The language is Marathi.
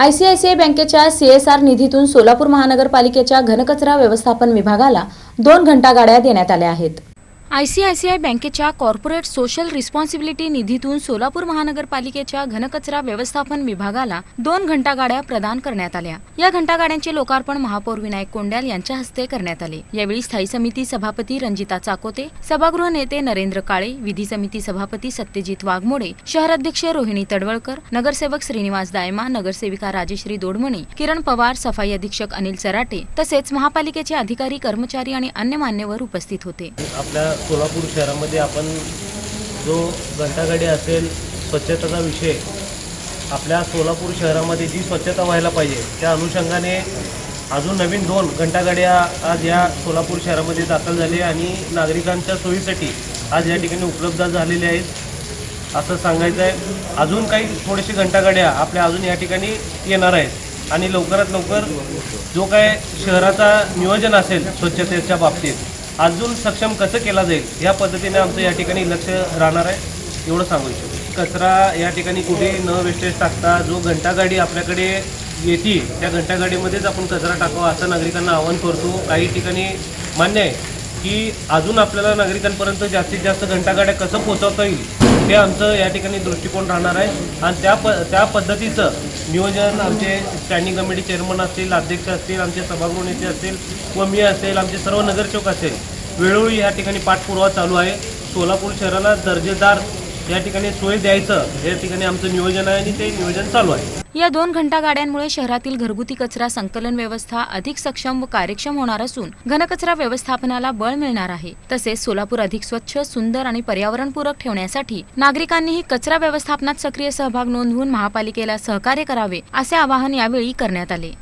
आयसीआयसीआय बँकेच्या CSR निधीतून सोलापूर महानगरपालिकेच्या घनकचरा व्यवस्थापन विभागाला 2 घंटा गाड्या देण्यात आल्या आहेत। आयसीआयसीआय बँकेच्या कॉर्पोरेट सोशल रिस्पॉन्सिबिलिटी निधीतून सोलापूर महानगरपालिकेच्या घनकचरा व्यवस्थापन विभागाला 2 घंटा गाड्या प्रदान करण्यात आल्या। या घंटा गाड्यांचे लोकार्पण महापौर विनायक कोंड्याल यांच्या हस्ते करण्यात आले। यावेळी स्थायी समिती सभापती रंजिता चाकोते, सभागृह नेते नरेंद्र काळे, विधी समिती सभापती सत्यजित वाघमोडे, शहराध्यक्ष रोहिणी तडवळकर, नगरसेवक श्रीनिवास दायमा, नगरसेविका राजेश्री दोडमणी, किरण पवार, सफाई अधीक्षक अनिल चराटे तसेच महापालिकेचे अधिकारी, कर्मचारी आणि अन्य मान्यवर उपस्थित होते। सोलापूर शहरामध्ये आपण जो घंटागाडी असेल, स्वच्छतेचा विषय, आपल्या सोलापूर शहरामध्ये जी स्वच्छता व्हायला पाहिजे त्या अनुषंगाने अजून नवीन 2 घंटागाड्या आज या सोलापूर शहरामध्ये दाखल झाले आणि नागरिकांच्या सोयीसाठी आज या ठिकाणी उपलब्ध झालेल्या आहेत असं सांगायचं आहे। अजून काही थोडेसे घंटागाड्या आपल्या अजून या ठिकाणी येणार आहेत आणि लवकरात लवकर जो काय शहराचा नियोजन असेल स्वच्छतेच्या बाबतीत अजून सक्षम कसं केला जाईल या पद्धतीने आमचं या ठिकाणी लक्ष राहणार आहे, एवढं सांगू इच्छितो। कचरा या ठिकाणी कुठे न वेस्टेज टाकता जो घंटागाडी आपल्याकडे येते त्या घंटागाडीमध्येच आपण कचरा टाकावा असं नागरिकांना आवाहन करतो। काही ठिकाणी मान्य आहे की अजून आपल्याला नागरिकांपर्यंत जास्तीत जास्त घंटागाड्या कसं पोहोचवता येईल ते आमचं या ठिकाणी दृष्टिकोन राहणार आहे आणि त्या पद्धतीचं नियोजन आमचे स्टँडिंग कमिटी चेअरमन असतील, अध्यक्ष असतील, आमचे सभागृह नेते असतील व मी असेल, आमचे सर्व नगरसेवक असेल, वेळोवेळी या ठिकाणी पाठपुरावा चालू आहे। सोलापूर शहराला दर्जेदार या ठिकाणी सोय द्यायचं या ठिकाणी आमचं नियोजन आहे आणि ते नियोजन चालू आहे। या 2 घंटा गाड्यांमुळे शहरातील घरगुती कचरा संकलन व्यवस्था अधिक सक्षम व कार्यक्षम होणार असून घनकचरा व्यवस्थापनाला बळ मिळणार आहे। तसेच सोलापूर अधिक स्वच्छ, सुंदर आणि पर्यावरणपूरक ठेवण्यासाठी नागरिकांनीही कचरा व्यवस्थापनात सक्रिय सहभाग नोंदवून महापालिकेला सहकार्य करावे असे आवाहन यावेळी करण्यात आले।